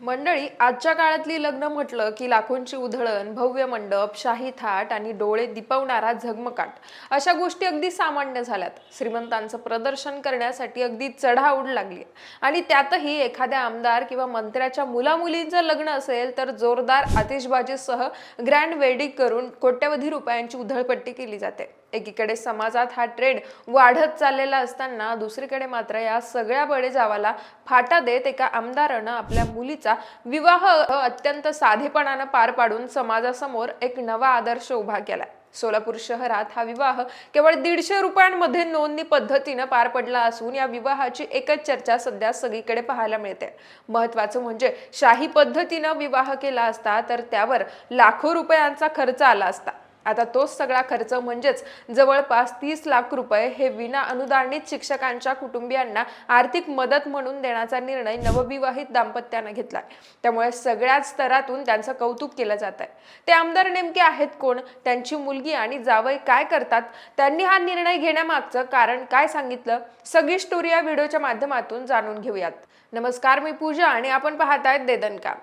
मंडळी, आजच्या काळातली लग्न म्हटलं की लाखोंची उधळण, भव्य मंडप, शाही थाट आणि डोळे दिपवणारा झगमगाट अशा गोष्टी अगदी सामान्य झाल्यात. श्रीमंतांचं प्रदर्शन करण्यासाठी अगदी चढाओढ लागली आणि त्यातही एखाद्या आमदार किंवा मंत्र्याच्या मुलामुलींचं लग्न असेल तर जोरदार आतिषबाजीसह ग्रँड वेडिंग करून कोट्यवधी रुपयांची उधळपट्टी केली जाते. एकीकडे समाजात हा ट्रेंड वाढत चाललेला असताना दुसरीकडे मात्र या सगळ्या बडेजावाला फाटा देत एका आमदारानं आपल्या मुलीचा विवाह अत्यंत साधेपणानं पार पाडून समाजासमोर एक नवा आदर्श उभा केला. सोलापूर शहरात हा विवाह केवळ 150 रुपयांमध्ये नोंदणी पद्धतीनं पार पडला असून या विवाहाची एकच चर्चा सध्या सगळीकडे पाहायला मिळते. महत्वाचं म्हणजे शाही पद्धतीनं विवाह केला असता तर त्यावर लाखो रुपयांचा खर्च आला असता. आता तोच सगळा खर्च म्हणजेच जवळपास 30 लाख रुपये हे विना अनुदानित शिक्षकांच्या कुटुंबियांना आर्थिक मदत म्हणून देण्याचा निर्णय नवविवाहित दाम्पत्यानं घेतलाय. त्यामुळे सगळ्याच स्तरातून त्यांचं कौतुक केलं जात आहे. ते आमदार नेमके आहेत कोण, त्यांची मुलगी आणि जावई काय करतात, त्यांनी हा निर्णय घेण्यामागचं कारण काय सांगितलं, सगळी स्टोरी या व्हिडिओच्या माध्यमातून जाणून घेऊयात. नमस्कार, मी पूजा आणि आपण पाहतायत देदनका.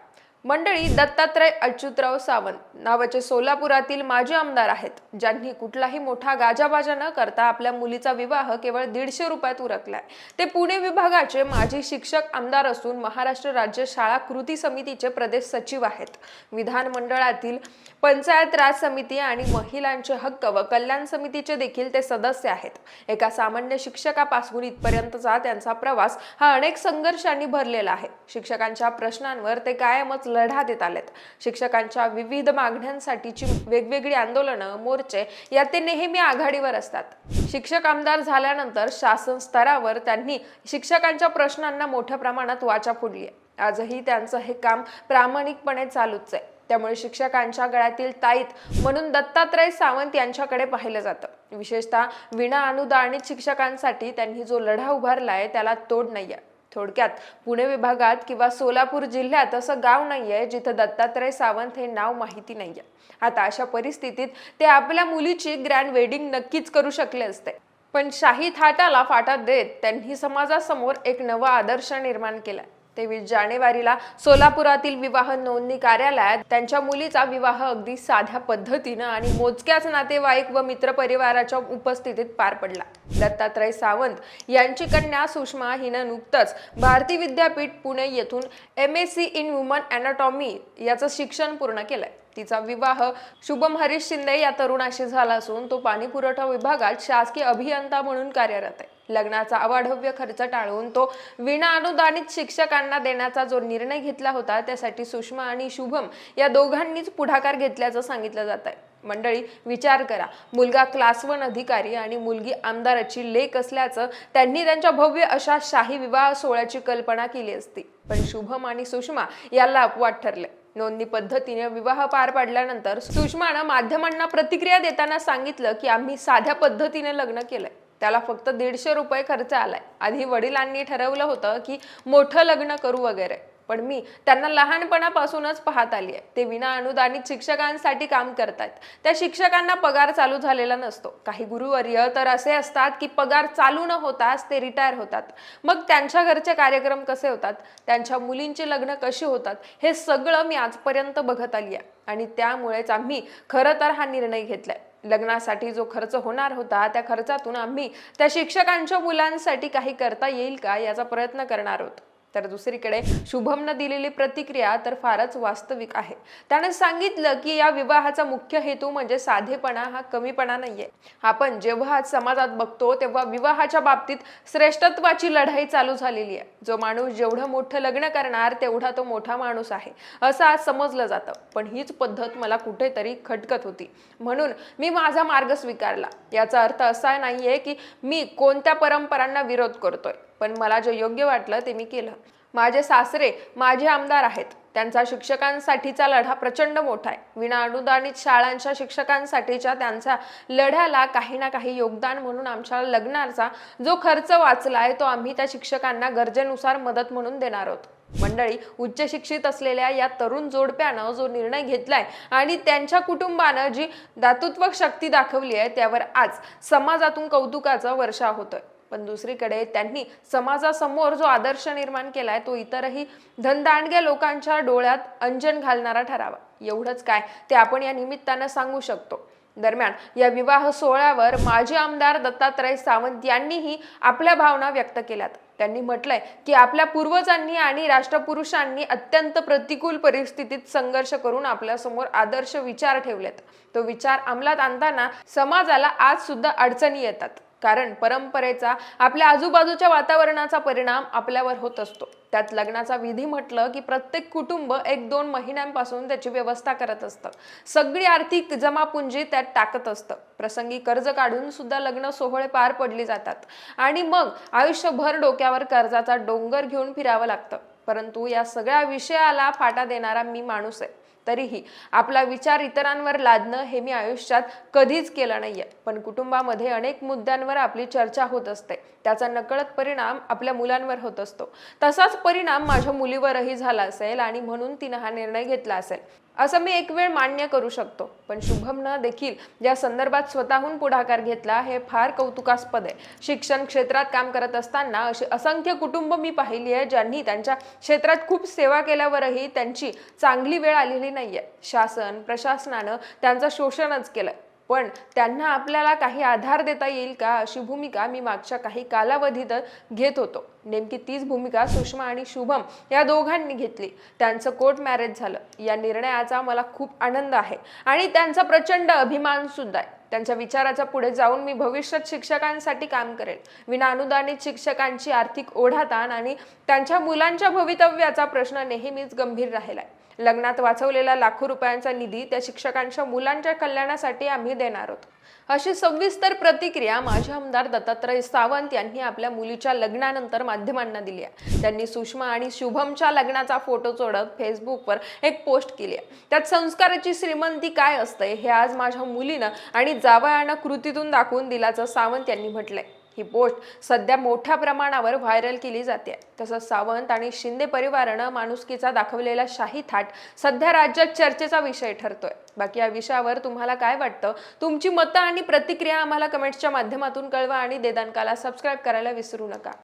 मंडळी, दत्तात्रय अच्युतराव सावंत नावाचे सोलापुरातील माजी आमदार आहेत, ज्यांनी कुठलाही मोठा गाजाबाजा न करता आपल्या मुलीचा विवाह केवळ 150 रुपयात उरकलाय. ते पुणे विभागाचे माजी शिक्षक आमदार असून महाराष्ट्र राज्य शाळा कृती समितीचे प्रदेश सचिव आहेत. विधानमंडळातील पंचायत राज समिती आणि महिलांचे हक्क व कल्याण समितीचे देखील ते सदस्य आहेत. एका सामान्य शिक्षकापासून इथपर्यंतचा त्यांचा प्रवास हा अनेक संघर्षांनी भरलेला आहे. शिक्षकांच्या प्रश्नांवर ते कायमच लढा देत आलेत. शिक्षकांच्या विविध मागण्यांसाठीची वेगवेगळी आंदोलनं, मोर्चे यात ते नेहमी आघाडीवर असतात. शिक्षक आमदार झाल्यानंतर शासन स्तरावर त्यांनी शिक्षकांच्या प्रश्नांना मोठ्या प्रमाणात वाचा फोडली आहे. आजही त्यांचं हे काम प्रामाणिकपणे चालूच आहे. त्यामुळे शिक्षकांच्या गळ्यातील ताईत म्हणून दत्तात्रय सावंत यांच्याकडे पाहिलं जातं. विशेषतः विना अनुदानित शिक्षकांसाठी त्यांनी जो लढा उभारलाय त्याला तोड नाहीये. थोडक्यात पुणे विभागात किंवा सोलापूर जिल्ह्यात असं गाव नाहीये जिथं दत्तात्रय सावंत हे नाव माहिती नाहीये. आता अशा परिस्थितीत ते आपल्या मुलीची ग्रँड वेडिंग नक्कीच करू शकले असते, पण शाही थाटाला फाटा देत त्यांनी समाजासमोर एक नवा आदर्श निर्माण केलाय. 23 जानेवारीला सोलापुरातील विवाह नोंदणी कार्यालयात त्यांच्या मुलीचा विवाह अगदी साध्या पद्धतीनं आणि मोजक्याच नातेवाईक व मित्रपरिवाराच्या उपस्थितीत पार पडला. दत्तात्रय सावंत यांची कन्या सुषमा हिनं नुकतंच भारती विद्यापीठ पुणे येथून MSc इन वुमन अॅनाटॉमी याचं शिक्षण पूर्ण केलंय. तिचा विवाह शुभम हरीश शिंदे या तरुणाशी झाला असून तो पाणी पुरवठा विभागात शासकीय अभियंता म्हणून कार्यरत आहे. लग्नाचा अवाढव्य खर्च टाळून तो विना अनुदानित शिक्षकांना देण्याचा जो निर्णय घेतला होता त्यासाठी सुषमा आणि शुभम या दोघांनीच पुढाकार घेतल्याचं सांगितलं जात आहे. मंडळी, विचार करा, मुलगा क्लास 1 अधिकारी आणि मुलगी आमदाराची लेक असल्याचं त्यांनी त्यांच्या भव्य अशा शाही विवाह सोहळ्याची कल्पना केली असती, पण शुभम आणि सुषमा याला अपवाद ठरले. नोंदणी पद्धतीने विवाह पार पाडल्यानंतर सुषमानं माध्यमांना प्रतिक्रिया देताना सांगितलं की आम्ही साध्या पद्धतीने लग्न केलंय, त्याला फक्त 150 रुपये खर्च आलाय. आधी वडिलांनी ठरवलं होतं की मोठं लग्न करू वगैरे, पण मी त्यांना लहानपणापासूनच पाहत आली आहे. ते विना अनुदानित शिक्षकांसाठी काम करतात. त्या शिक्षकांना पगार चालू झालेला नसतो. काही गुरुवर्य तर असे असतात की पगार चालू न होताच ते रिटायर होतात. मग त्यांच्या घरचे कार्यक्रम कसे होतात, त्यांच्या मुलींची लग्न कशी होतात, हे सगळं मी आजपर्यंत बघत आली आहे आणि त्यामुळेच आम्ही खरं तर हा निर्णय घेतलाय. लग्नासाठी जो खर्च होणार होता त्या खर्चातून आम्ही त्या शिक्षकांच्या मुलांसाठी काही करता येईल का याचा प्रयत्न करणार आहोत. तर दुसरीकडे शुभमनं दिलेली प्रतिक्रिया तर फारच वास्तविक आहे. त्याने सांगितलं की या विवाहाचा मुख्य हेतू म्हणजे साधेपणा, हा कमीपणा नाहीये. आपण जेव्हा आज समाजात बघतो तेव्हा विवाहाच्या बाबतीत श्रेष्ठत्वाची लढाई चालू झालेली आहे. जो माणूस जेवढं मोठं लग्न करणार तेवढा तो मोठा माणूस आहे असं आज समजलं जातं. पण हीच पद्धत मला कुठेतरी खटकत होती, म्हणून मी माझा मार्ग स्वीकारला. याचा अर्थ असा नाहीये की मी कोणत्या परंपरांना विरोध करतोय, पण मला जे योग्य वाटलं ते मी केलं. माझे सासरे माझे आमदार आहेत. त्यांचा शिक्षकांसाठीचा लढा प्रचंड मोठा आहे. विना अनुदानित शाळांच्या शिक्षकांसाठीच्या त्यांच्या लढ्याला काही ना काही योगदान म्हणून आमच्या लग्नाचा जो खर्च वाचलाय तो आम्ही त्या शिक्षकांना गरजेनुसार मदत म्हणून देणार आहोत. मंडळी, उच्च शिक्षित असलेल्या या तरुण जोडप्यानं जो निर्णय घेतलाय आणि त्यांच्या कुटुंबानं जी दातृत्व शक्ती दाखवली आहे त्यावर आज समाजातून कौतुकाचा वर्षाव होतोय. पण दुसरीकडे त्यांनी समाजासमोर जो आदर्श निर्माण केलाय तो इतरही धनदांडग्या लोकांच्या डोळ्यात अंजन घालणारा ठरावा. एवढंच काय ते आपण या निमित्तानं सांगू शकतो. दरम्यान या विवाह सोहळ्यावर माजी आमदार दत्तात्रय सावंत यांनीही आपल्या भावना व्यक्त केल्यात. त्यांनी म्हटलंय की आपल्या पूर्वजांनी आणि राष्ट्रपुरुषांनी अत्यंत प्रतिकूल परिस्थितीत संघर्ष करून आपल्या समोर आदर्श विचार ठेवलेत. तो विचार अंमलात आणताना समाजाला आज सुद्धा अडचणी येतात, कारण परंपरेचा आपल्या आजूबाजूच्या वातावरणाचा परिणाम आपल्यावर होत असतो. त्यात लग्नाचा विधी म्हटलं की प्रत्येक कुटुंब 1-2 महिन्यांपासून त्याची व्यवस्था करत असतं. सगळी आर्थिक जमापुंजी त्यात टाकत असतं. प्रसंगी कर्ज काढून सुद्धा लग्न सोहळे पार पडली जातात आणि मग आयुष्यभर डोक्यावर कर्जाचा डोंगर घेऊन फिरावं लागतं. परंतु या सगळ्या विषयाला फाटा देणारा मी माणूस आहे. तरीही आपला विचार इतरांवर लादणं हे मी आयुष्यात कधीच केलं नाहीये. पण कुटुंबामध्ये अनेक मुद्द्यांवर आपली चर्चा होत असते. त्याचा नकळत परिणाम आपल्या मुलांवर होत असतो. तसाच परिणाम माझ्या मुलीवरही झाला असेल आणि म्हणून तिनं हा निर्णय घेतला असेल असं मी एक वेळ मान्य करू शकतो. पण शुभमनं देखील या संदर्भात स्वतःहून पुढाकार घेतला हे फार कौतुकास्पद आहे. शिक्षण क्षेत्रात काम करत असताना अशी असंख्य कुटुंब मी पाहिली आहे ज्यांनी त्यांच्या क्षेत्रात खूप सेवा केल्यावरही त्यांची चांगली वेळ आलेली नाहीये. शासन प्रशासनानं त्यांचं शोषणच केलंय. पण त्यांना आपल्याला काही आधार देता येईल का अशी भूमिका मी मागच्या काही कालावधीत घेत होतो. नेमकी तीच भूमिका सुषमा आणि शुभम या दोघांनी घेतली. त्यांचं कोर्ट मॅरेज झालं. या निर्णयाचा मला खूप आनंद आहे आणि त्यांचा प्रचंड अभिमान सुद्धा आहे. त्यांच्या विचाराच्या पुढे जाऊन मी भविष्यात शिक्षकांसाठी काम करेल. विना अनुदानित शिक्षकांची आर्थिक ओढाताण आणि त्यांच्या मुलांच्या भवितव्याचा प्रश्न नेहमीच गंभीर राहिलाय. लग्नात वाचवलेला लाखो रुपयांचा निधी त्या शिक्षकांच्या मुलांच्या कल्याणासाठी आम्ही देणार आहोत. अशी सविस्तर प्रतिक्रिया माजी आमदार दत्तात्रय सावंत यांनी आपल्या मुलीच्या लग्नानंतर माध्यमांना दिली आहे. त्यांनी सुषमा आणि शुभमच्या लग्नाचा फोटो जोडत फेसबुकवर एक पोस्ट केली आहे. त्यात संस्काराची श्रीमंती काय असते हे आज माझ्या मुलीनं आणि जावयानं कृतीतून दाखवून दिल्याचं सावंत यांनी म्हटलंय. ही पोस्ट सध्या मोठ्या प्रमाणावर व्हायरल केली जाते. तसंच सावंत आणि शिंदे परिवारानं माणुसकीचा दाखवलेला शाही थाट सध्या राज्यात चर्चेचा विषय ठरतोय. बाकी या विषयावर तुम्हाला काय वाटतं? तुमची मतं आणि प्रतिक्रिया आम्हाला कमेंट्सच्या माध्यमातून कळवा आणि देदानकाला सबस्क्राईब करायला विसरू नका.